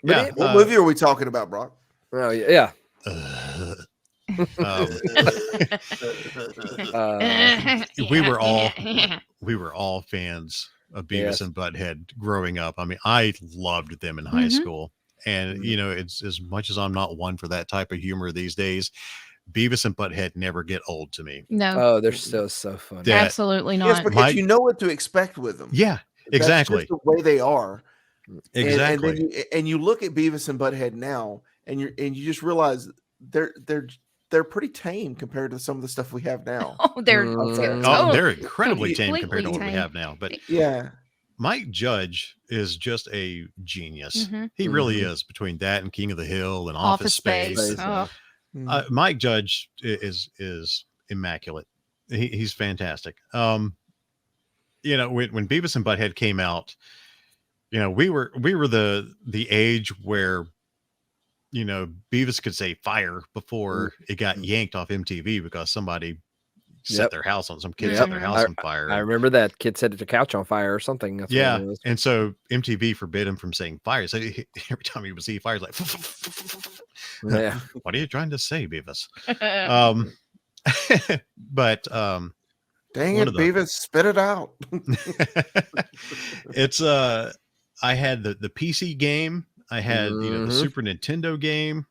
Yeah. What movie are we talking about, Brock? Oh yeah. Um, we were all fans of Beavis Yes. and Butthead growing up. I mean, I loved them in high school. And, it's as much as I'm not one for that type of humor these days, Beavis and Butthead never get old to me. No, Oh, they're so funny. That- absolutely Yes, not. because you know what to expect with them. Yeah, exactly. That's just the way they are. Exactly. And then you look at Beavis and Butthead now, and you just realize they're pretty tame compared to some of the stuff we have now. Oh, they're they're incredibly tame compared to what we completely have now. But Yeah. Mike Judge is just a genius. Mhm. He really is. Between that and King of the Hill and Office Space. Oh, Mike Judge is immaculate. He's fantastic. When Beavis and Butthead came out, we were the age where Beavis could say fire before it got yanked off MTV because somebody set their house on set their house on fire. I remember that kid set the couch on fire or something. That's what it was. And so MTV forbid him from saying fire. So every time he would see fire, he's like, Yeah. What are you trying to say, Beavis? But Dang it, Beavis, spit it out. it's I had the PC game. I had the Super Nintendo game.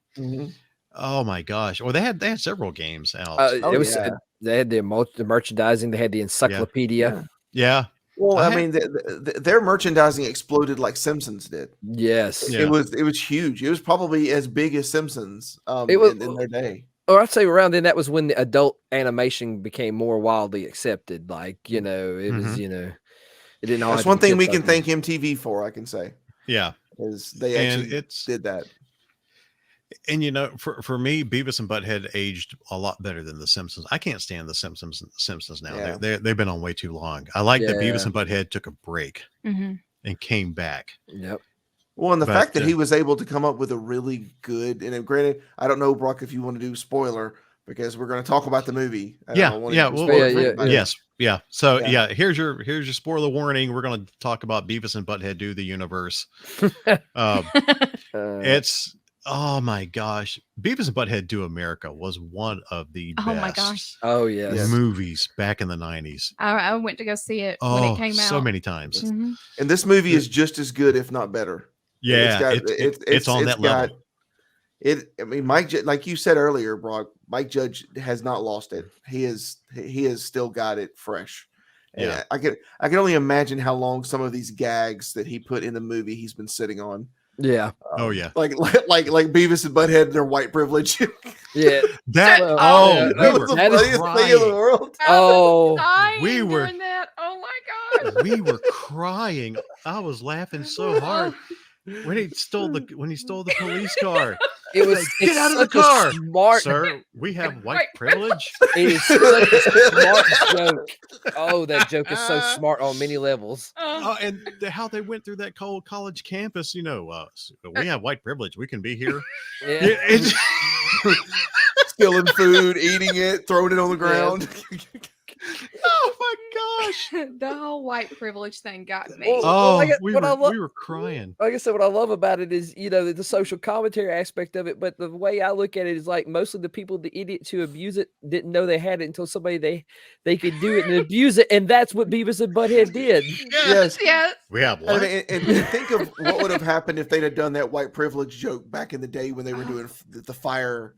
Oh my gosh! Well, they had several games out. They had the merchandising. They had the encyclopedia. Yeah. Well, I mean, their merchandising exploded like Simpsons did. Yes, it was huge. It was probably as big as Simpsons. In their day. Or I'd say around then that was when the adult animation became more widely accepted. Like it was it didn't. That's one thing we can thank MTV for. I can say. Yeah, is they actually did that. And for me, Beavis and Butthead aged a lot better than the Simpsons. I can't stand the Simpsons now. Yeah. They've been on way too long. I like that Beavis and Butthead took a break and came back. Yep. Well, and the fact that he was able to come up with a really good, and granted, I don't know, Brock, if you want to do spoiler because we're going to talk about the movie. Yes. So here's your spoiler warning. We're going to talk about Beavis and Butthead Do the Universe. It's. Oh my gosh. Beavis and Butthead Do America was one of the best my gosh. movies back in the 90s. I went to go see it when it came out. So many times. And this movie is just as good, if not better. Yeah. It's on that level. I mean, Mike, like you said earlier, Brock, Mike Judge has not lost it. He has still got it fresh. And I can only imagine how long some of these gags that he put in the movie he's been sitting on. Yeah. Like Beavis and Butthead and their white privilege. Yeah. That was the funniest thing in the world. We were doing that. Oh my god. We were crying. I was laughing so hard when he stole the police car. It was get out of the car, smart, sir. We have white privilege. It is such a smart joke. Oh, that joke is so smart on many levels. And how they went through that cold college campus. We have white privilege. We can be here. Yeah. Stealing food, eating it, throwing it on the ground. Oh my gosh! The whole white privilege thing got me. We were crying. Like I said, what I love about it is, the social commentary aspect of it. But the way I look at it is like mostly the people, the idiots who abuse it, didn't know they had it until somebody they could do it and abuse it, and that's what Beavis and Butthead did. Yes. We have one. And think of what would have happened if they'd have done that white privilege joke back in the day when they were doing the fire.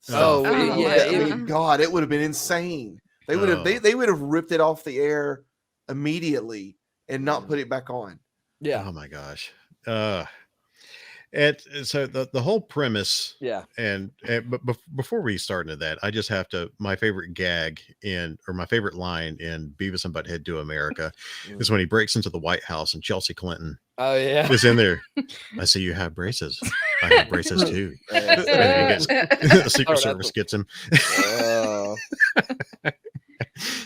God, it would have been insane. They would have ripped it off the air immediately and not put it back on. Yeah. Oh my gosh. So the whole premise. Yeah. But before we start into that, I just have to. My favorite gag my favorite line in Beavis and Butthead Do America is when he breaks into the White House and Chelsea Clinton. Oh yeah. Is in there. I see you have braces. I have braces too. The Secret Service gets him.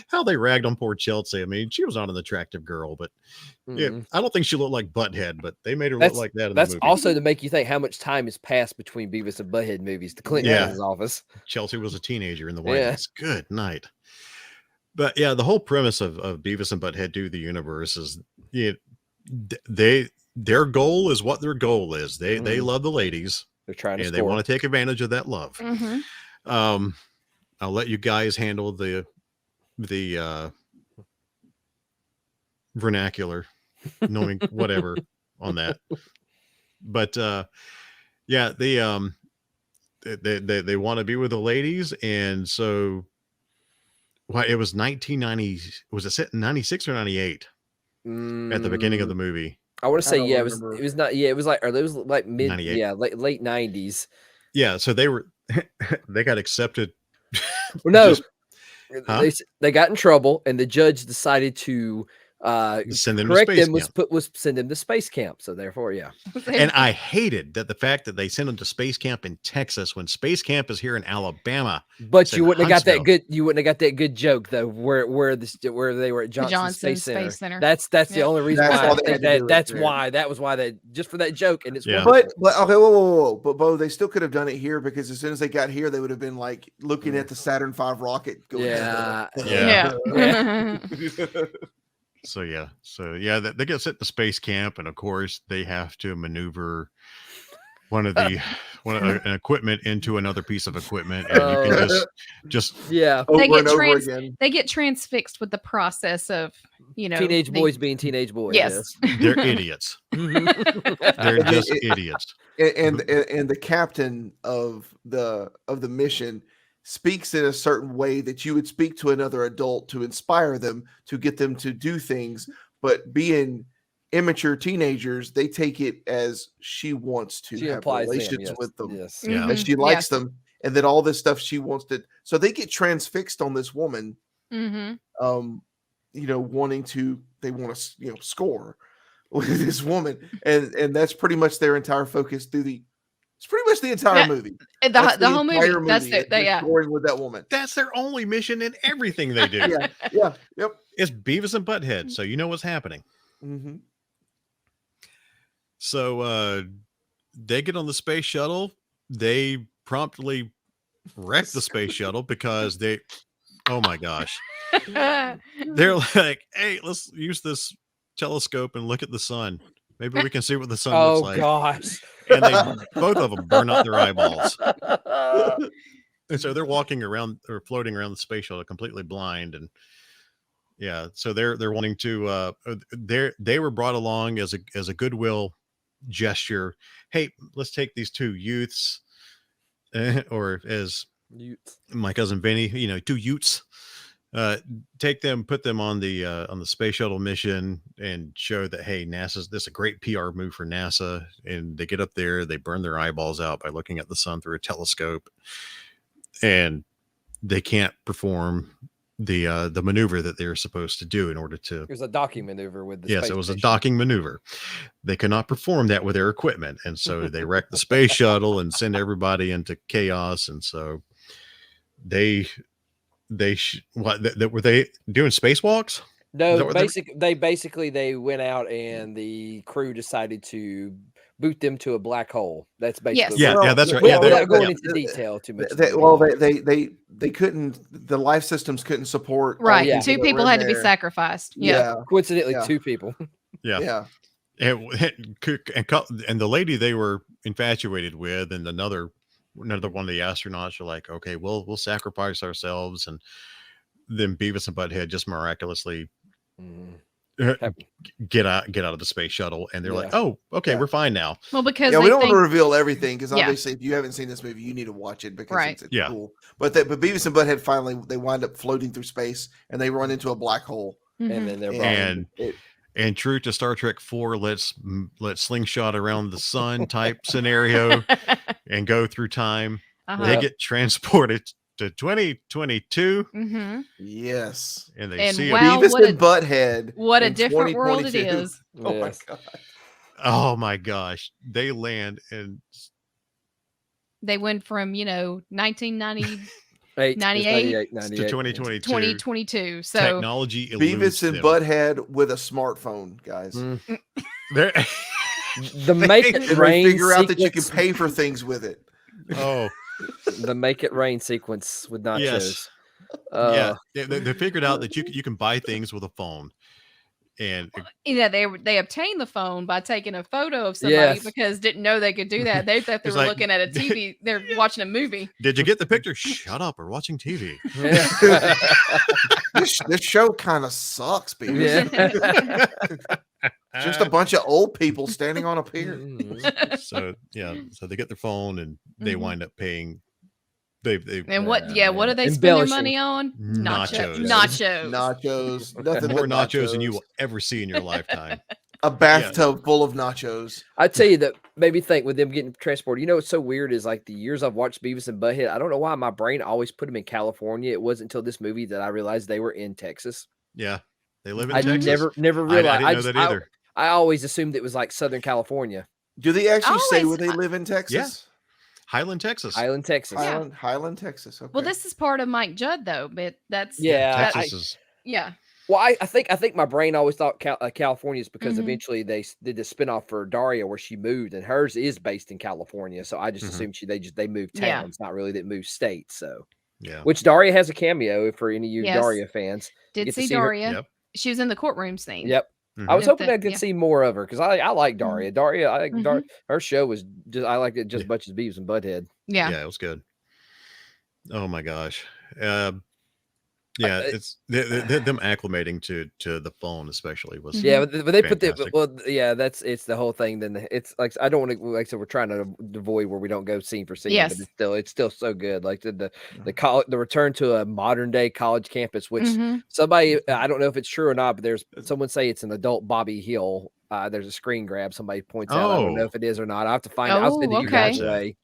How they ragged on poor Chelsea. I mean, she was not an attractive girl, but I don't think she looked like Butthead, but they made her look like that in the movie. That's also to make you think how much time has passed between Beavis and Butthead movies. The Clinton had his office. Chelsea was a teenager in the White House. Good night. But the whole premise of Beavis and Butthead Do the Universe is their goal is what their goal is. They love the ladies. They're trying to and score. they want to take advantage of that love. I'll let you guys handle the vernacular, knowing whatever on that. But yeah, they want to be with the ladies, and so it was 1990. Was it set in 96 or 98 at the beginning of the movie? I want to say don't it remember. was not it was like mid 98. late 90s. Yeah, so they got accepted. Well, no, Huh? they got in trouble, and the judge decided to Send them to correct space them camp. was send them to space camp. So therefore, yeah. And I hated the fact that they sent them to space camp in Texas when space camp is here in Alabama. But It's you in wouldn't have got that Huntsville. good. You wouldn't have got that good joke though. Where they were at Johnson, Space Center. That's the Yep. only reason That's why why I they think had to do it that's there. why that was why they just for that joke. And it's Yeah. one- But okay, whoa. But Bo, they still could have done it here because as soon as they got here, they would have been like looking at the Saturn V rocket. Going, yeah, Yeah. Yeah. So yeah, they get sent to space camp, and of course they have to maneuver an equipment into another piece of equipment, and you can just yeah. over get and over trans- again. They get transfixed with the process of, Teenage boys being teenage boys. Yes. they're idiots. Yes. They're just idiots. And the captain of the mission speaks in a certain way that you would speak to another adult to inspire them, to get them to do things. But being immature teenagers, they take it as she wants to She have applies them, relations yes, with them, Yes. Yeah. that she likes them, and that all this stuff she wants to. So they get transfixed on this woman. Wanting to, they want to, score with this woman, and that's pretty much their entire focus through it's pretty much the entire movie. The whole entire movie. That's movie is it. Yeah. scoring with that woman. That's their only mission in everything they do. Yeah, yep. It's Beavis and Butthead, so you know what's happening. Mm-hmm. So they get on the space shuttle. They promptly wreck the space shuttle because oh my gosh. They're like, hey, let's use this telescope and look at the sun. Maybe we can see what the sun looks like. Gosh. And both of them burn out their eyeballs. And so they're walking around or floating around the space shuttle completely blind. And yeah, so they're wanting to they were brought along as a goodwill gesture. Hey, let's take these two youths, or as my cousin Vinny, 2 Utes. Take them, put them on the space shuttle mission, and show that hey, this is a great PR move for NASA. And they get up there, they burn their eyeballs out by looking at the sun through a telescope, and they can't perform the maneuver that they're supposed to do in order to. It was a docking maneuver with the Yes, space it was a station. docking maneuver. They cannot perform that with their equipment, and so they wreck the space shuttle and send everybody into chaos. And so were they doing spacewalks? No, they went out and the crew decided to boot them to a black hole. That's basically Yeah, Well, that's right. without Yeah, going into detail too much. They couldn't. The life systems couldn't support. all Right. the Yeah. 2 that people were had in to be there. sacrificed. Yeah. Coincidentally, Yeah. 2 people. yeah. And the lady they were infatuated with, and another one of the astronauts are like, okay, we'll sacrifice ourselves, and then Beavis and Butthead just miraculously get out of the space shuttle, and they're like, oh, okay, we're fine now. Well, because we they don't want think, to reveal everything because Yeah. obviously, if you haven't seen this movie, you need to watch it because Right. it's Yeah. cool. But Beavis and Butthead finally they wind up floating through space and they run into a black hole. Mhm. And then they're And it- and true to Star Trek 4, let's slingshot around the sun type scenario and go through time. Uh-huh. They get transported to 2022, Mhm. yes, and they And see wow. Beavis what and Butthead. What a in different world it 2022. is. Oh my Yes. god! oh my gosh, they land and They went from, 1990 98, 98 to 98. 2022. 2022. So Technology eludes Beavis and them. Butthead with a smartphone, guys. They're- The make And it they rain figure out that you can sequence- pay for things with it. oh the make it rain sequence with nachos. Yes. Yeah, they figured out that you can buy things with a phone. and Yeah, they obtained the phone by taking a photo of somebody Yes. because didn't know they could do that. They thought they It's were like- looking at a TV. They're watching a movie. did you get the picture? Shut up, we're watching TV. Yeah. This show kind of sucks, Beavis. Yeah. Just a bunch of old people standing on a pier. Mhm. So they get their phone and they Mhm. wind up paying. They And what do they spend their money on? Nachos. Nachos. Nachos, nothing more but nachos than you will ever see in your lifetime. A bathtub full of nachos. I tell you that made me think with them getting transported. You know what's so weird is like the years I've watched Beavis and Butthead. I don't know why my brain always put them in California. It wasn't until this movie that I realized they were in Texas. Yeah, they live in I Texas. never I realized. didn't know that either. I always assumed it was like Southern California, Do they actually say Always- where they live in Texas? Highland, Texas. Highland, Texas. Yeah. Highland, Texas. Okay. Well, this is part of Mike Judd though, but that's Yeah, Texas is. yeah. Well, I think my brain always thought California is because Mhm. eventually they did the spinoff for Daria where she moved, and hers is based in California. So I just Mhm. assumed they moved Yeah. towns, not really that moved states. So Yeah. which Daria has a cameo for any of you Yes. Daria fans. Did get to see see her- Daria. Yep. She was in the courtroom scene. Yep. Mhm. I was If hoping that- I could yeah. see more of her because I like Daria. Daria, I like Mhm. her show was just I liked it just Yeah. as much as Beavis and Butthead. Yeah. Yeah, it was good. Oh my gosh. Yeah, I- it's them acclimating to the phone, especially was. Mhm. Yeah, but they put the Fantastic. well, yeah, it's the whole thing. Then it's like I don't want to like I said we're trying to avoid where we don't go scene for scene, Yes. but it's still so good. Like the college, the return to a modern day college campus, which Mhm. somebody I don't know if it's true or not, but there's someone say it's an adult Bobby Hill. There's a screen grab somebody points out. I don't know Oh. if it is or not. I have to find out. I'll send it to you okay. guys today.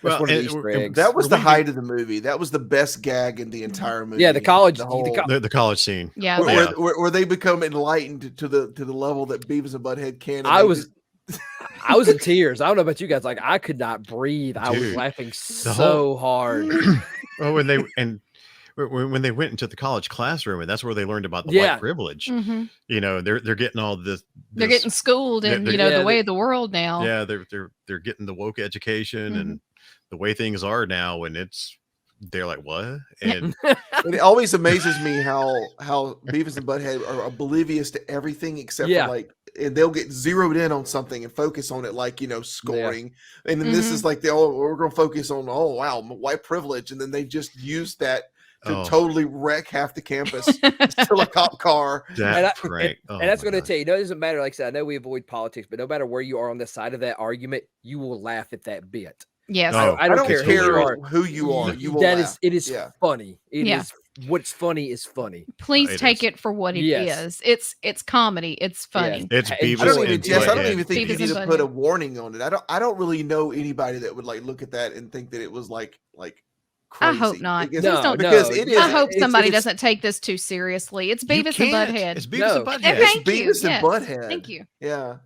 Well, That's one of the and- Easter and eggs. that was Were the we height of the movie. That was the best gag in the entire movie. Yeah, the college- the the whole, co- the college scene. Yeah. where, Yeah. where they become enlightened to the level that Beavis and Butthead can. and I they was I was in tears. I don't know about you guys. Like I could not breathe. I was Dude, laughing so whole- hard. Oh, when they went into the college classroom, and that's where they learned about the Yeah. white privilege. Mhm. You know, they're getting all this. They're this- getting schooled in, they're- the yeah, way of the world now. Yeah, they're getting the woke education Mhm. and the way things are now, and they're like, what? And And it always amazes me how Beavis and Butthead are oblivious to everything except Yeah. for like, and they'll get zeroed in on something and focus on it, like scoring. And then this is like we're going to focus on wow, white privilege, and then they just use that to Oh. totally wreck half the campus, steal a cop car. that prank. Oh And that's my going to gosh. tell you, it doesn't matter. Like I said, I know we avoid politics, but no matter where you are on the side of that argument, you will laugh at that bit. Yes. Oh, I I don't don't care care who you are. who you are. You will That laugh. is, it is Yeah. funny. It Yeah. is what's funny is funny. Please It take is. it for what it Yes. is. It's comedy. It's funny. It's I- Beavis I don't even. and Yes, I don't Butthead. even think Beavis you need and to put a Butthead. warning on it. I don't really know anybody that would like look at that and think that it was like I crazy. hope not. Because, No, because no, it yeah. is. I hope it's- somebody it's- doesn't take this too seriously. It's You Beavis and can't. Butthead. It's Beavis No. and Butthead. And It's thank you. Beavis and Yes. Butthead. Thank you. Yeah.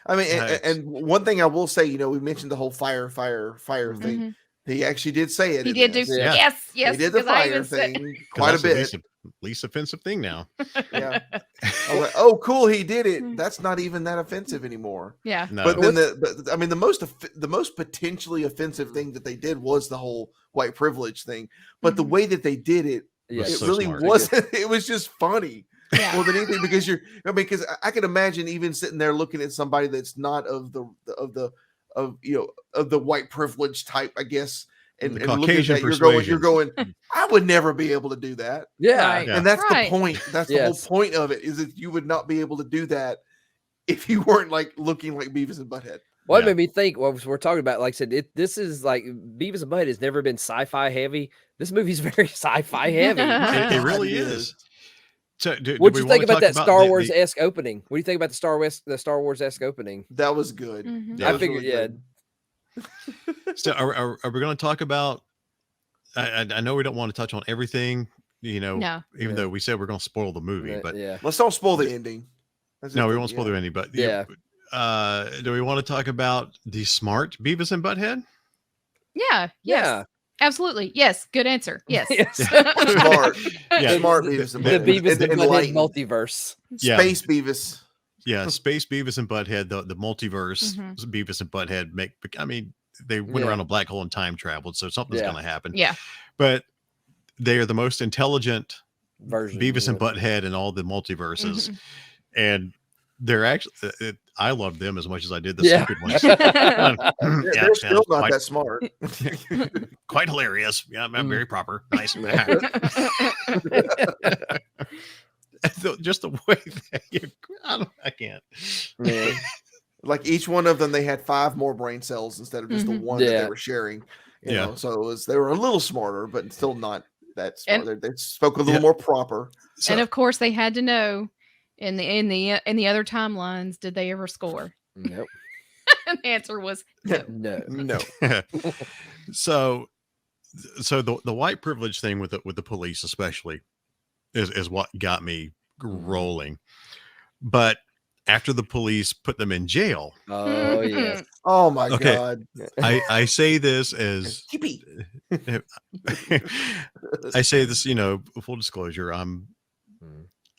I mean, Nice. and one thing I will say, we mentioned the whole fire thing. Mhm. He actually did say it. He in did do. this. Yeah. Yes. He Yes. did the because I fire even said- thing 'Cause quite a that's the bit. least offensive thing now. Yeah. I was like, oh, cool, he did Mm. it. That's not even that offensive anymore. Yeah. No, But then the most potentially offensive thing that they did was the whole white privilege thing. But the Mhm. way that they did it, Yeah. Was it so really smart. wasn't. It was just funny Yeah. more than anything because because I can imagine even sitting there looking at somebody that's not of the white privilege type, I guess, and The looking at Caucasian that, you're going, I would never be able to do that. Yeah. Right. Yeah. And that's Right. the point. That's the Yes. whole point of it, is that you would not be able to do that if you weren't like looking like Beavis and Butthead. Well, it Yeah. made me think. What we're talking about, like I said, this is like Beavis and Butthead has never been sci-fi heavy. This movie's very sci-fi heavy. It really It is. is. So, do What we do you think wanna about talk that Star the- Wars esque opening? What do you think about the Star Wars esque opening? That was good. Mhm. That I was figured, really yeah. good. So are we going to talk about? I know we don't want to touch on everything, No. even Yeah. though we said we're going to spoil the movie, but yeah, Let's don't spoil the ending. That's no, the we thing, won't spoil yeah. the ending. But Yeah. do we want to talk about the smart Beavis and Butthead? Yeah. Yes. yeah. Absolutely. Yes. Good answer. Yes. Yes. Smart. Yeah. Smart The- Beavis and the Butthead. Beavis and Butthead Enlightened. multiverse. Yeah. Space Beavis. Yeah, Space Beavis and Butthead, the multiverse Mhm. Beavis and Butthead they went Yeah. around a black hole and time traveled, so something's Yeah. going to happen. Yeah. But they are the most intelligent Version. Beavis and yeah. Butthead in all the multiverses. Mhm. and they're actually. I loved them as much as I did the Yeah. stupid ones. They're still not quite, that smart. quite hilarious. Yeah, very proper. Nice. Just the way that I can't. Man. Like each one of them, they had 5 more brain cells instead of just the one that they Yeah. were sharing. You Yeah. know, so they were a little smarter, but still not that smart. And- They spoke a little more proper. So, And of course, they had to know in the other timelines, did they ever score? Nope. And the answer was no. No. No. so the white privilege thing with the police especially is what got me rolling. But after the police put them in jail, Oh yes. Oh my Okay. God. I say this as Yippee. I say this, full disclosure, I'm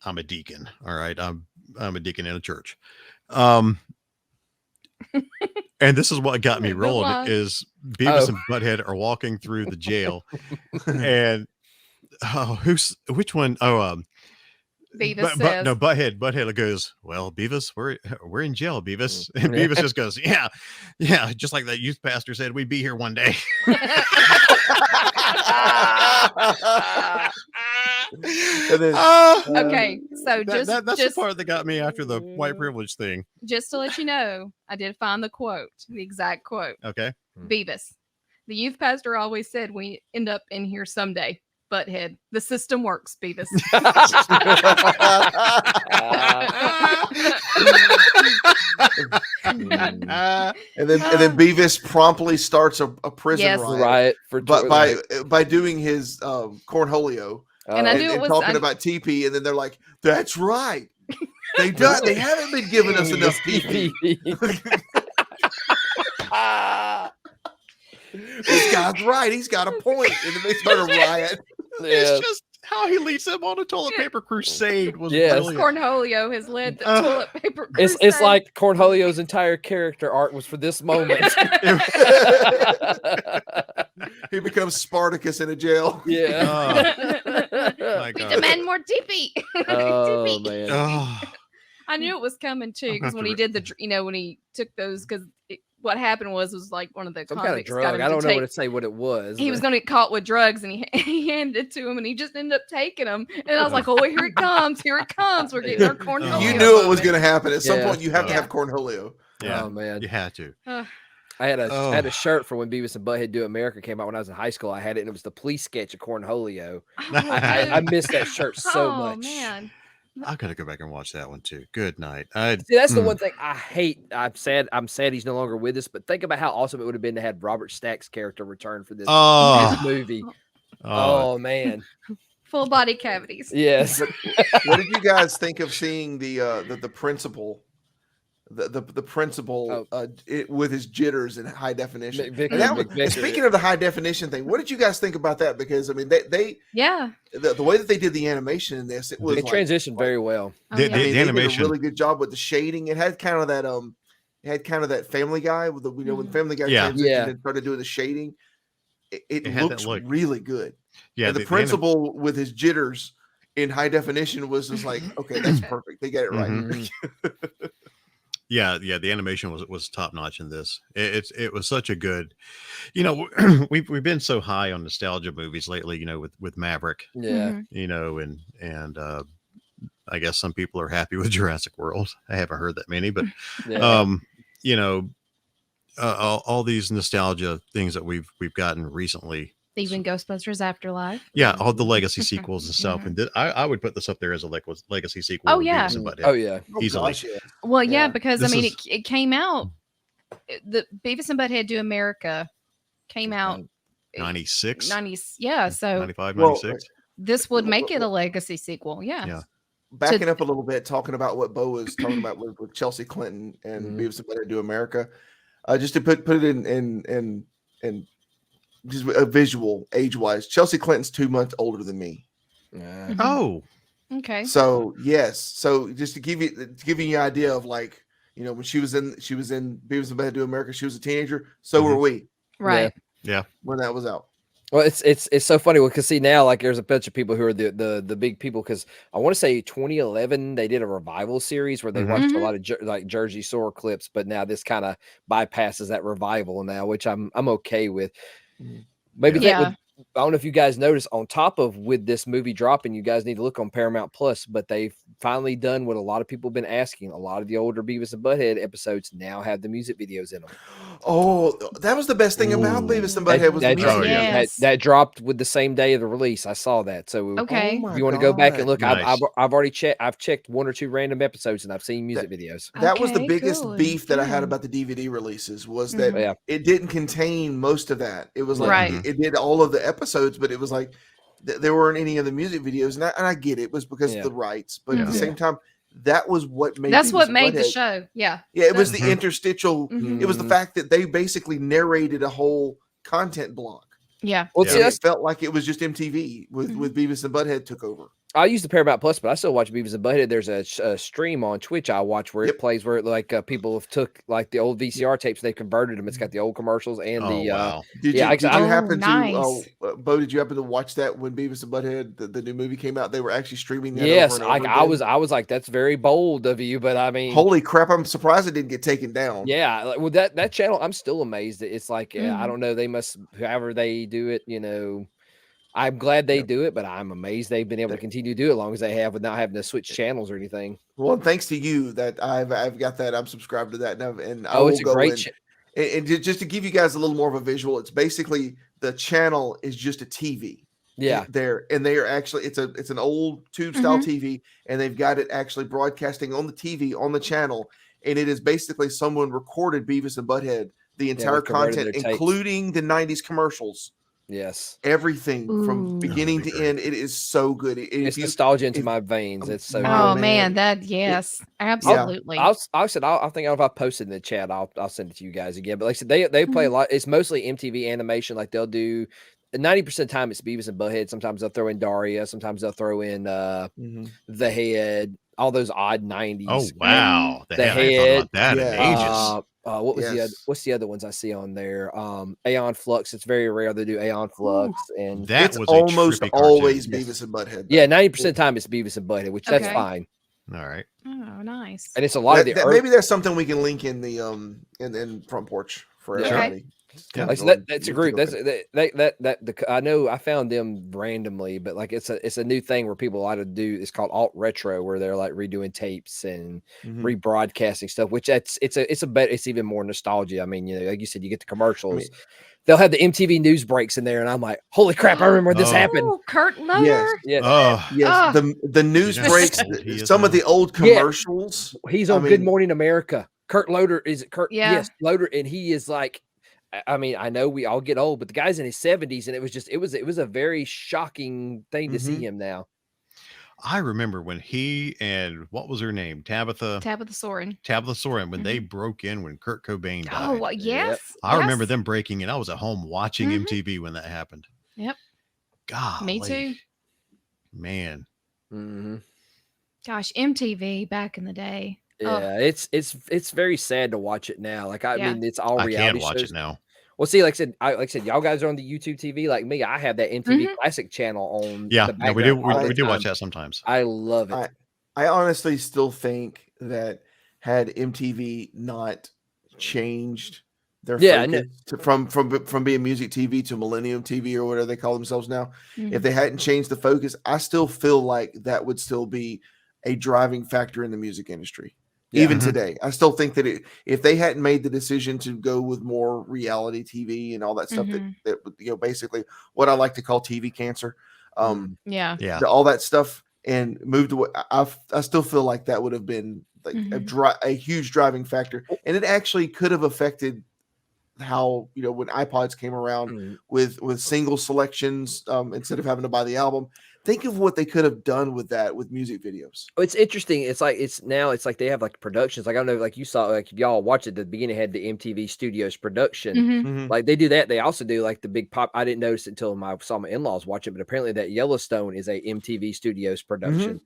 a deacon. All right. I'm a deacon in a church. And this is what got me Good rolling line. is Beavis and Butthead are walking through the jail and which one? Oh, Beavis says, no, Butthead goes, well, Beavis, we're in jail, Beavis. And Beavis just goes, yeah, just like that youth pastor said we'd be here one day. And then, okay, so that's just the part that got me after the white privilege thing. just to let you know, I did find the quote, the exact quote. Okay. Beavis, the youth pastor always said we end up in here someday. Butthead, the system works, Beavis. and then Beavis promptly starts a prison Yes. riot, Riot for but by doing his cornholio And I knew it and was talking about TP, and then they're like, "That's right, they haven't been giving us enough TP." This guy's right; he's got a point. And then they start a riot. It's just how he leads them on a toilet paper crusade was Yes. brilliant. Cornholio has led the toilet paper. It's crusade. like Cornholio's entire character arc was for this moment. He becomes Spartacus in a jail. Yeah. My We God. demand more TP. Oh TP. man. Oh, I knew it was coming too I'll because have when to he did when he took those because what happened was like one of the Some kind of convicts got drug. him I to don't know take. what to say what it was. He was but- going to get caught with drugs, and he handed it to him, and he just ended up taking them. And I was like, "Oh, here it comes! Here it comes! We're getting our cornholio." You knew it was moment." going to happen. At some Yeah. point, you have to Yeah. have cornholio. yeah. Oh man. You had to. Ugh. I had a Oh. I had a shirt for when Beavis and Butthead Do America came out when I was in high school. I had it, and it was the police sketch of Cornholio. Oh, I dude. missed that shirt so Oh, much. man. I gotta go back and watch that one too. Good night. I See, that's the mm. one thing I hate. I'm sad he's no longer with us. But think about how awesome it would have been to have Robert Stack's character return for this Oh, movie. oh, Oh man, Full body cavities. yes. What did you guys think of seeing the principal, the principal with his jitters in high definition? McVicker, And, and McVicker. speaking of the high definition thing, what did you guys think about that? Because I mean, they Yeah. the way that they did the animation in this, it was It transitioned very well. Oh, The- yeah. I mean, the they animation- did a really good job with the shading. It had kind of that Family Guy with when Family Guy Yeah. transitioned Yeah. and started doing the shading. It It had that looks look. really good. yeah. And the principal with his jitters in high definition was just like, okay, that's perfect. They got it right. Mhm. Yeah. The animation was top notch in this. It was such a good. We've been so high on nostalgia movies lately. With Maverick. Yeah. Mhm. And I guess some people are happy with Jurassic World. I haven't heard that many, but Yeah. all these nostalgia things that we've gotten recently. Even Ghostbusters Afterlife. Yeah, all the legacy sequels and stuff. And I would put this up there as a legacy sequel. Oh, with yeah. Beavis and Butthead. Oh yeah. Oh, Easily. gosh, yeah. Well, yeah, Yeah. because This I mean, is- it came out. The Beavis and Butthead Do America came out 96, 90. Yeah, so 95, Well, 96. this would make it a legacy sequel. Yeah. Yeah. Backing up a little bit, talking about what Bo was talking about with Chelsea Clinton and Mhm. Beavis and Butthead Do America, just to put it in just a visual age wise. Chelsea Clinton's 2 months older than me. Yeah. Oh, Okay. So yes, so just to give you an idea of like when she was in Beavis and Butthead Do America, she was a teenager. So were we Right. when that was out. Well, it's so funny because see now like there's a bunch of people who are the big people because I want to say 2011 they did a revival series where they Mhm. watched a Mhm. lot of like Jersey Shore clips, but now this kind of bypasses that revival now, which I'm okay with. Mhm. Maybe Yeah. think Yeah. with I don't know if you guys noticed on top of with this movie dropping, you guys need to look on Paramount Plus, but they've finally done what a lot of people have been asking. A lot of the older Beavis and Butthead episodes now have the music videos in them. Oh, that was the best thing about Ooh. Beavis and That Butthead was the that music Oh, dropped yeah. video. Yes. that dropped with the same day of the release. I saw that. So Okay. Oh if my you want to go back and God. look, Nice. I've already checked. I've checked 1 or 2 random episodes and I've seen music videos. That was the Okay, biggest cool. beef that I had Good. about the DVD releases was that Mhm. Yeah, it didn't contain most of that. It was Yeah. like Right. Mhm. it did all of the episodes, but it was like there weren't any of the music videos, and I get it was because Yeah. of the rights, but at the Yeah. same time, that was what made That's Beavis what and made the Butthead. show. Yeah. Yeah, it was That's- the Mhm. interstitial. Mhm. It was the Mhm. fact that they basically narrated a whole content block, Yeah. Well, Yeah. see, and that's it felt like it was just MTV with Beavis and Butthead took over. I use the Paramount Plus, but I still watch Beavis and Butthead. There's a stream on Twitch I watch where Yep. it plays where like people have took like the old VCR tapes, they converted them. It's got the old commercials and Oh, the wow. Did yeah, you did you Oh, happen nice. to Bo? Did you happen to watch that when Beavis and Butthead the new movie came out? They were actually streaming that over yes, and like over I again. was like that's very bold of you, but I mean, Holy crap! I'm surprised it didn't get taken down. yeah, like, with that channel, I'm still amazed. It's like I Mhm. don't know, they must however they do it, you know. I'm glad they Yep. do it, but I'm amazed they've been able to That- continue to do it as long as they have without having to switch channels or anything. Well, thanks to you that I've got that. I'm subscribed to that now, and I Oh, will it's a go great in. And just to give you guys a little more of a visual, it's basically the channel is just a TV. yeah. And they are actually it's an old tube style Mhm. TV, and they've got it actually broadcasting on the TV on the channel, and it is basically someone recorded Beavis and Butthead the entire they've converted content, their tapes. including the '90s commercials, Yes. everything from Ooh. beginning That'd to be great. end. It is so good. It's nostalgia into if- my veins. It's so my Oh good. man, man, that yes, I'll, absolutely. I said I think if I posted in the chat, I'll send it to you guys again. But like I said, they play a Mhm. lot. It's mostly MTV animation. Like they'll do 90% of the time it's Beavis and Butthead. Sometimes they'll throw in Daria. Sometimes they'll throw in Mhm. the Head. All those odd 90s. Oh, wow. The I hadn't thought Head. about that in Yes. ages. What was Yes. what's the other ones I see on there? Aeon Flux. It's very rare they do Aeon Flux. And That It's was a almost trippy always cartoon. Beavis and Butthead. yeah, 90% of the time it's Beavis and Butthead, which that's Okay. fine. All right. Oh, nice. And it's a lot of the Maybe there's something we can link in the in front porch for Yeah. Okay. everybody. Yeah. Like, so Go and that's a get group. to That's go the I know I found them randomly, but like it's a new thing where people like to do. It's called alt retro, where they're like redoing tapes and Mhm. rebroadcasting stuff. Which it's even more nostalgia. I mean, you know, like you said, you get the commercials. mean- They'll have the MTV news breaks in there, and I'm like, holy crap! I remember this Oh. happened. Oh, Kurt Loder. Yes. Yeah, Oh, Yes, Ah. the news You know how breaks, old he is some of now? the old Yeah. commercials. he's I on Good mean- Morning America. Kurt Loder is it Kurt? Yeah. Yes, Loder, and he is like. I mean, I know we all get old, but the guy's in his 70s, and it was a very shocking thing to see Mhm. him now. I remember when he and what was her name? Tabitha Soren. Soren, when they broke in when Kurt Cobain died. Oh, well, yes. I remember yes. them breaking in. I was at home watching Mhm. MTV when that happened. Yep. God, Me too. Man. Mm-hmm. Gosh, MTV back in the day. Oh. Yeah, it's very sad to watch it now. Like I Yeah. mean, it's all I reality can't watch shows. it now. Well, see, like I said, y'all guys are on the YouTube TV like me. I have that MTV Mhm. Classic channel on. Yeah, the no, we do. background all We the do watch time. that sometimes. I love it. I honestly still think that had MTV not changed their Yeah, I know. focus from being music TV to Millennium TV or whatever they call themselves now, Mhm. if they hadn't changed the focus, I still feel like that would still be a driving factor in the music industry. Yeah. Even Mhm. today, I still think that if they hadn't made the decision to go with more reality TV and all that stuff, Mhm. that basically what I like to call TV cancer, Yeah. Yeah. all that stuff, and moved away, I still feel like that would have been like Mhm. a huge driving factor, and it actually could have affected how when iPods came around Mhm. with single selections instead of having to buy the album. Think of what they could have done with that with music videos. Oh, it's interesting. It's like they have like productions. Like I don't know, like you saw, like if y'all watched it, the beginning had the MTV Studios production. Mhm. Like they do that. They also do like the big pop. I didn't notice it until I saw my in-laws watch it, but apparently that Yellowstone is a MTV Studios production.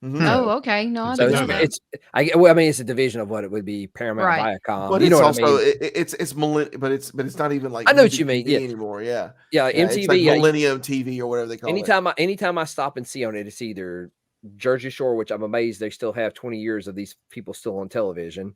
Mhm. Oh, okay. No, I So didn't didn't know know that. that. well, I mean, it's a division of what it would be Paramount Right. Viacom. But You know it's what I also mean? it's but it's not even like I know what music you mean. TV Yeah, anymore. Yeah, yeah. yeah. It's like MTV. Millennium TV or whatever they call it. Anytime I stop and see on it, it's either Jersey Shore, which I'm amazed they still have 20 years of these people still on television.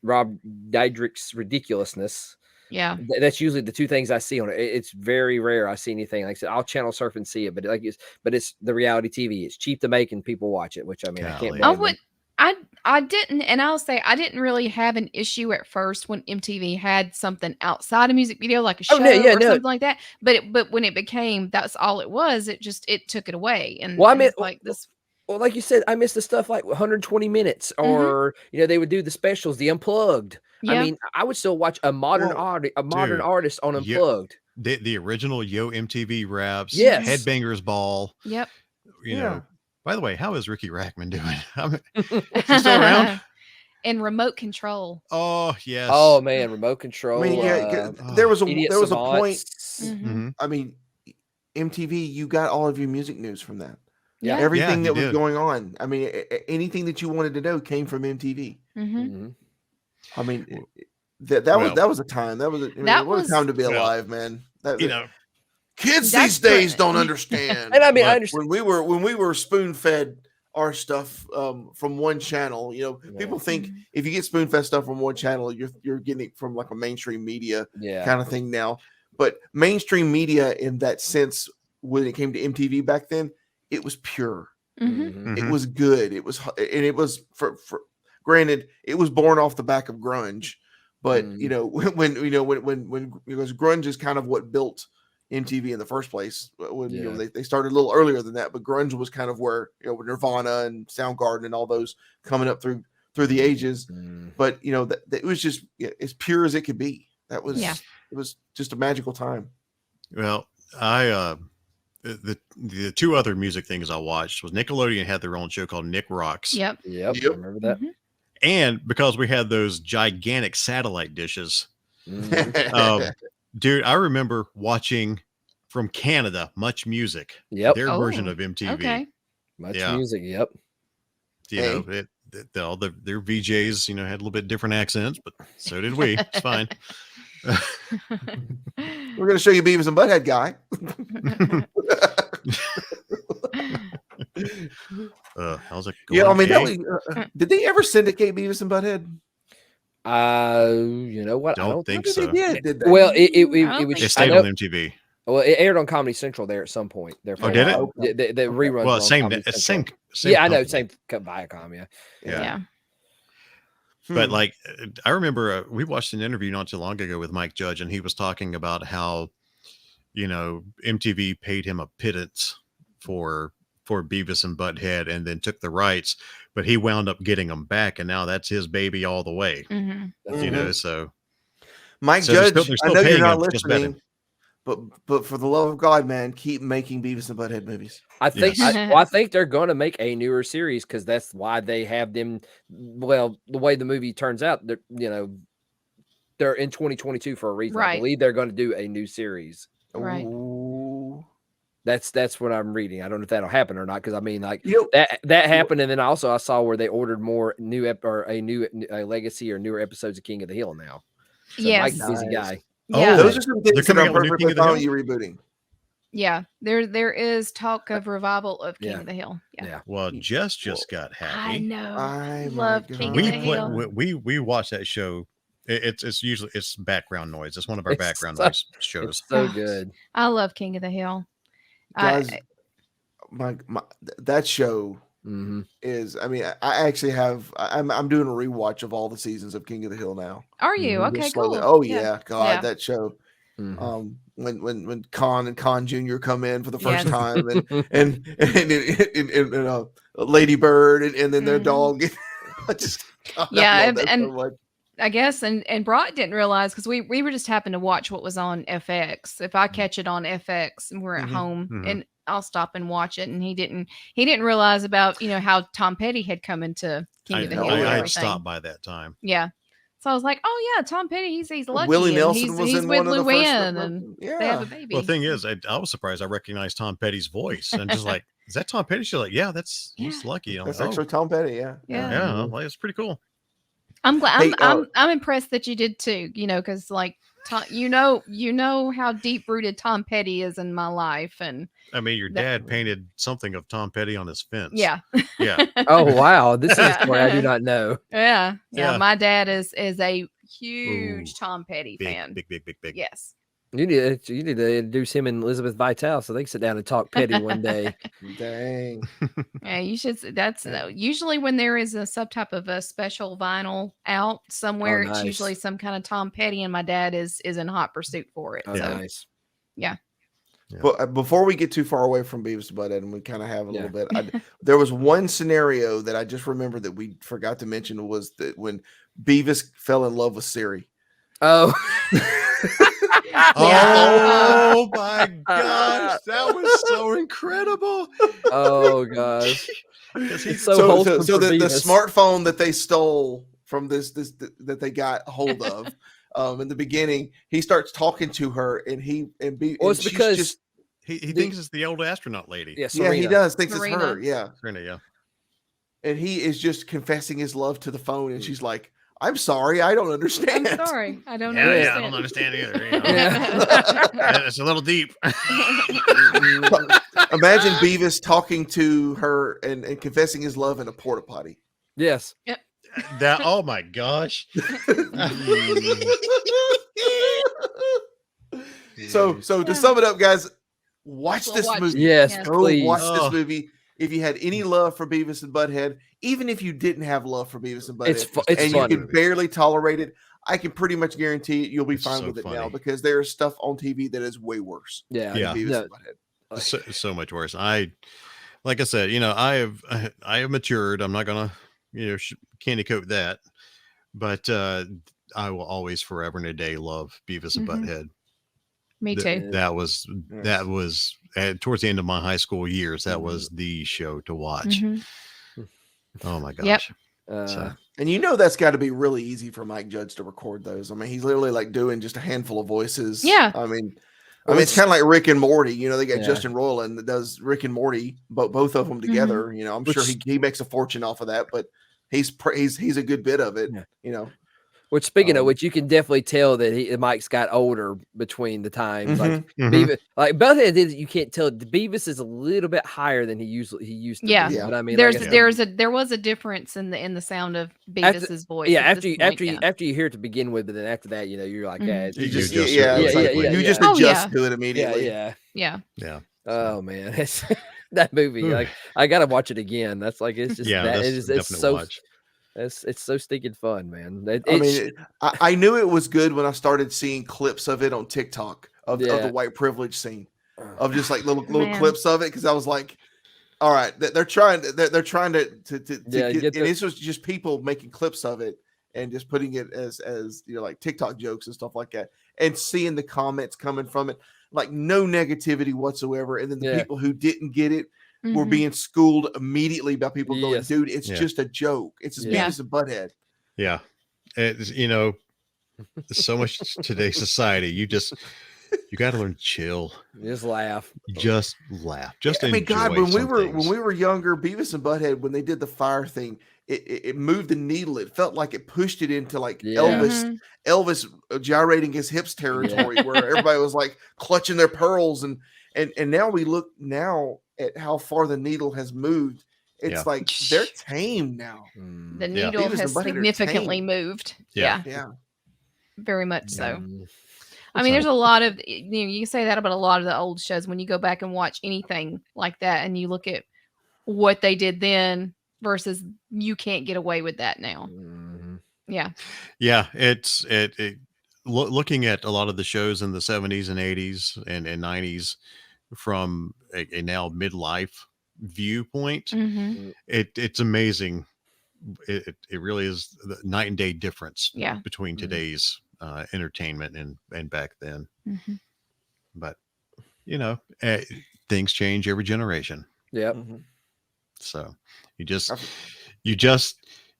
Rob Dyrdek's Ridiculousness. Yeah. That's usually the two things I see on it. It's very rare I see anything like I said. I'll channel surf and see it, but it's the reality TV. It's cheap to make and people watch it, which I mean I can't Golly. I blame them. would I didn't, and I'll say I didn't really have an issue at first when MTV had something outside a music video, like a Oh show no, yeah, or no. something like that. But when it became that's all it was, it took it away. And, Well, I and mean, it's like this. well, like you said, I miss the stuff like 120 minutes, or they would do the specials, the unplugged. I Yeah. mean, I would still watch a modern Well, dude, artist on yeah. unplugged. The original Yo MTV Raps, Yes. Headbangers Ball. Yep. You Yeah. know, by the way, how is Ricky Rackman doing? I mean, is he still around? And remote control. Oh yes. Oh man, remote control. I mean, yeah, there was a point. Mhm. I mean, MTV, you got all of your music news from that. Yeah. Everything Yeah, that you was did. going on. I mean, anything that you wanted to know came from MTV. Mm-hmm. I mean, Well, that was a time. That was what a time to be alive, man. You know, Kids That's these days correct. don't understand. And I mean, I Look, understand. when we were spoon fed our stuff from one channel, people think Mhm. if you get spoon fed stuff from one channel, you're getting it from like a mainstream media Yeah. kind of thing now. But mainstream media in that sense, when it came to MTV back then, it was pure. Mm-hmm. It Mhm. was good. It was, and it was for granted, it was born off the back of grunge, but when because grunge is kind of what built MTV in the first place. When they started a little earlier than that, but grunge was kind of where Nirvana and Soundgarden and all those coming up through the ages. But that it was just as pure as it could be. That was it was just a magical time. well, I the two other music things I watched was Nickelodeon had their own show called Nick Rocks. Yep. Yep. I remember that. Mhm. And because we had those gigantic satellite dishes, Mhm. dude, I remember watching from Canada Much Music, Yep. their version Oh, of MTV. Okay. Much Yeah. music. Yep. You know, all their VJs, had a little bit different accents, but so did we. It's fine. We're going to show you Beavis and Butthead guy. How's it going? Yeah, I mean, that Kay? was, did they ever syndicate Beavis and Butthead? You know what? Don't think Maybe so. they did they? Well, it I don't was. think It so. I stayed know, on MTV. well, it aired on Comedy Central there at some point. There for Oh, a did it? while. The reruns. Well, were on same, Comedy it's Central. same. Yeah, I know. company. Same Viacom. Yeah. Yeah. But like, I remember we watched an interview not too long ago with Mike Judge, and he was talking about how, MTV paid him a pittance for Beavis and Butthead, and then took the rights, but he wound up getting them back, and now that's his baby all the way. Mm-hmm. So Mike so they're Judge, still I know you're paying not him, just better. listening, but for the love of God, man, keep making Beavis and Butthead movies. I think. Yes. I think they're going to make a newer series because that's why they have them. Well, the way the movie turns out, they're in 2022 for a reason. I Right. believe they're going to do a new series. Right. Ooh. That's what I'm reading. I don't know if that'll happen or not because I mean, like You that happened, and then also I saw where they ordered more a legacy or newer episodes of King of the Hill now. So Yes. Mike's a busy guy. Yeah. Oh, those are some they're things that coming I'm out with a new perfectly King of the fine with Hill? you rebooting. Yeah. There is talk of revival of King Yeah. of the Hill. Yeah. Yeah. Well, Jess just got I happy. know. I Love my King God. of the Hill. We watch that show. It's usually background noise. It's one of our It's background so- noise shows. It's so Gosh. good. I love King of the Hill. Guys, my that show Hmm. is. I mean, I actually have. I'm doing a rewatch of all the seasons of King of the Hill now. Are you? Mhm. Okay, Just cool. slowly. Oh yeah, God, Yeah. that show. Mhm. When Khan and Khan Jr. come in for the first Yes. time, and Lady Bird, and then their Mhm. dog. I just God, Yeah, I love that and- so much. I guess, and Brock didn't realize because we were just happened to watch what was on FX. If I catch it on FX and we're at Mhm. home, Mhm. and I'll stop and watch it, and he didn't realize about how Tom Petty had come into King of the know, Hill and yeah. I had everything. stopped by that time. Yeah, so I was like, oh yeah, Tom Petty, he's lucky. Willie and Nelson he's, was he's in with one of the first. Luann, and they have a baby. Well, the thing is, I was surprised I recognized Tom Petty's voice, and just like, is that Tom Petty? She's like, yeah, he's Yeah. lucky. I'm That's like, actually Tom Petty. Yeah. Yeah. yeah, like, it's pretty cool. I'm glad. Hey, I'm impressed that you did too. Because like you know how deep rooted Tom Petty is in my life, and I mean, your dad painted something of Tom Petty on his fence. yeah, Yeah. Oh wow, this is a story I do not know. yeah. Yeah. My dad is a huge Tom Petty Big, fan. big. Yes. You need to introduce him and Elizabeth Vital so they can sit down and talk Petty one day. Dang. Yeah, you should. That's usually when there is a subtype of a special vinyl out somewhere. Oh, It's nice. usually some kind of Tom Petty, and my dad is in hot pursuit for it. Oh, So nice. Yeah. But before we get too far away from Beavis and Butthead, and we kind of have a little bit, there was one scenario that I just remembered that we forgot to mention was that when Beavis fell in love with Siri. Oh. Oh my gosh, that was so incredible. Oh gosh. He's so So wholesome for the Beavis. smartphone that they stole from this that they got hold of in the beginning, he starts talking to her, and Well, it's she's because just, he thinks it's the old astronaut lady. yeah, yeah, he Serena. does thinks Serena. it's her, yeah, Serena, yeah. and he is just confessing his love to the phone, and she's like, "I'm sorry, I don't understand." I'm sorry, I don't Yeah, understand. I don't understand either. You know? Yeah. It's a little deep. Imagine Beavis talking to her and confessing his love in a porta potty. Yes. That. Oh my gosh. So to sum it up, guys, watch We'll this watch movie. Yes, Yeah. Go please. watch Oh. this movie. If you had any love for Beavis and Butthead, even if you didn't have love for Beavis and Butthead, It's and fun. you can barely tolerate it, I can pretty much guarantee you'll be It's fine so with it now, funny. because there's stuff on TV that is way worse Yeah. than Yeah. Beavis No. and Butthead. So much worse. Like I said, I have matured. I'm not gonna, candy coat that, but I will always, forever and a day, love Beavis and Mhm. Butthead. Me too. That was towards the end of my high school years. That was the show to watch. Mhm. Oh my gosh. Yep. So, And that's got to be really easy for Mike Judge to record those. I mean, he's literally like doing just a handful of voices. Yeah. I mean, it's kind of like Rick and Morty. They got Yeah. Justin Roiland that does Rick and Morty, but both of them together. I'm sure he makes a fortune off of that, but he's a good bit of it. Which, speaking of which, you can definitely tell that Mike's got older between the times. Like Mhm. Beavis, like Butthead did, you can't tell. Beavis is a little bit higher than he used to Yeah. be. Yeah. But I mean, There was a difference in the sound of Beavis's voice. yeah. at After this you point, after you hear it to begin with, but then after that, you're like, Mhm. yeah, You just adjust yeah, it it's real like, quickly. you just Oh, adjust yeah. to it immediately. yeah. yeah. Yeah. Oh man, it's that movie. Like I gotta watch it again. That's like it's just Yeah. that That's it a is. It's definite so watch. it's so stinking fun, man. I knew it was good when I started seeing clips of it on TikTok of the white privilege scene, of just like little Man. clips of it, because I was like, all right, they're trying to get, and this was just people making clips of it and just putting it as like TikTok jokes and stuff like that, and seeing the comments coming from it, like no negativity whatsoever, and then the people who didn't get it were Mhm. being schooled immediately by people going, Yes. dude, it's Yeah. just a joke. It's just Yeah. Beavis and Butthead. Yeah. It's, so much today's society. You got to learn to chill. just laugh. Just laugh. Just I mean, enjoy God, when some things. we were younger, Beavis and Butthead, when they did the fire thing, it moved the needle. It felt like it pushed it into like Yeah. Mhm. Elvis gyrating his hips territory, where everybody was like clutching their pearls, and now we look now at how far the needle has moved. It's Yeah. like they're tame now. Mm. The Yeah. needle Beavis and has Butthead are significantly tame. moved. Yeah. Yeah. Yeah. Very much so. Mm. I mean, there's a lot of you can say that about a lot of the old shows when you go back and watch anything like that, and you look at what they did then versus you can't get away with that now. Mhm. Yeah. Yeah. Looking at a lot of the shows in the 70s and 80s and 90s from a now midlife viewpoint, Mm-hmm. it's amazing. It really is the night and day difference Yeah. between Mhm. today's entertainment and back then. Mm-hmm. But things change every generation. Yep. Mhm. So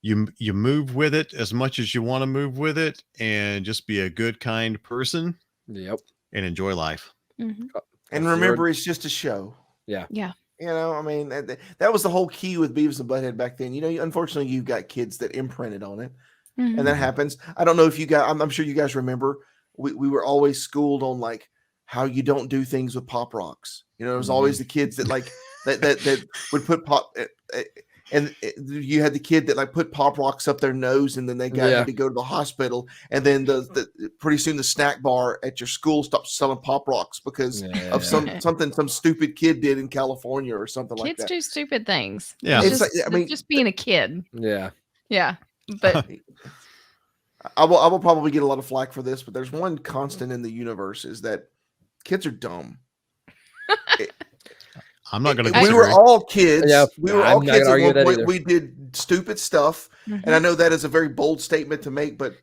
you move with it as much as you want to move with it, and just be a good, kind person Yep. and enjoy life. Mm-hmm. And That's remember, it's just a show. Yeah. Yeah. You know, I mean, that was the whole key with Beavis and Butthead back then. You know, unfortunately, you've got kids that imprinted on it, Mhm. and that happens. I don't know if you guys, I'm sure you guys remember, we were always schooled on like how you don't do things with pop rocks. You know, there was always the kids that like that would put and you had the kid that like put pop rocks up their nose, and then they had to go to the hospital, and then the pretty soon the snack bar at your school stopped selling pop rocks because of something some stupid kid did in California or something like Kids that. do stupid things. Yeah. It's It's just, like, I mean, just being a kid. Yeah. Yeah. But I will probably get a lot of flack for this, but there's one constant in the universe is that kids are dumb. I'm not going to We disagree. were all kids. Yeah, we were I'm all not kids gonna at argue one that point. either. We did stupid stuff, and I know that is a very bold statement to make, but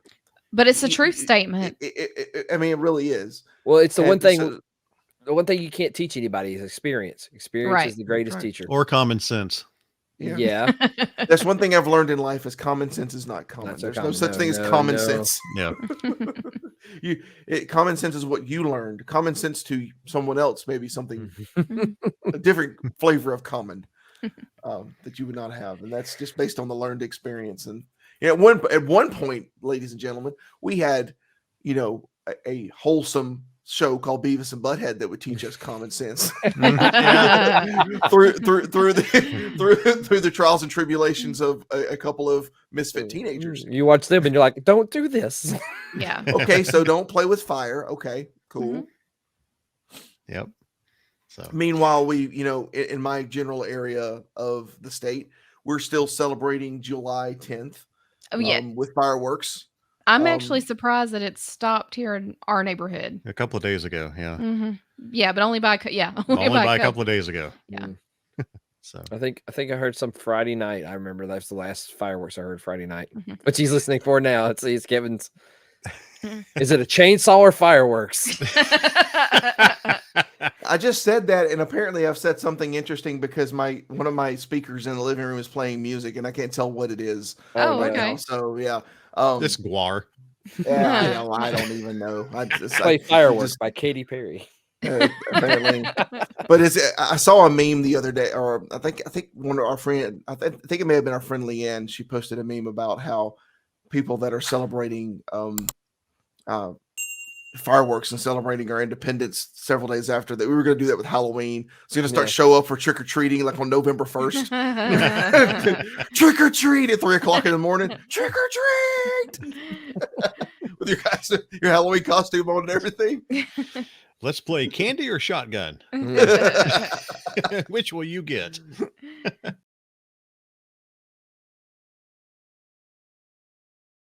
it's a truth statement. I mean, it really is. Well, it's the one And thing. so- The one thing you can't teach anybody is experience. Experience Right. is the greatest right. teacher. Or common sense. Yeah. That's one thing I've learned in life is common sense is not common. Not so There's no common. such No, thing as no, common no. sense. Yeah. Common sense is what you learned. Common sense to someone else, maybe something a different flavor of common that you would not have, and that's just based on the learned experience. And at one point, ladies and gentlemen, we had a wholesome show called Beavis and Butthead that would teach us common sense through the trials and tribulations of a couple of misfit teenagers. You watch them and you're like, don't do this. Yeah. Okay, so don't play with fire. Okay, cool. Yep. So Meanwhile, we, in my general area of the state, we're still celebrating July 10th Oh yeah. with fireworks. I'm actually surprised that it stopped here in our neighborhood. a couple of days ago. Yeah. Yeah, but only by Only by a couple of days ago. Yeah. So I think I heard some Friday night. I remember that's the last fireworks I heard Friday night. Which he's listening for now. It's Kevin's. Is it a chainsaw or fireworks? I just said that, and apparently I've said something interesting because one of my speakers in the living room is playing music, and I can't tell what it is. Oh, right okay. now. So yeah, this guar. yeah, I don't even know. I just Play Fireworks by Katy Perry. apparently, but I saw a meme the other day, or I think one of our friend, I think it may have been our friend Leanne. She posted a meme about how people that are celebrating fireworks and celebrating our independence several days after that. We were going to do that with Halloween. So going to start show up for trick or treating like on November 1st. Trick or treat at 3:00 in the morning. Trick or treat with your Halloween costume on and everything. Let's play candy or shotgun. Which will you get?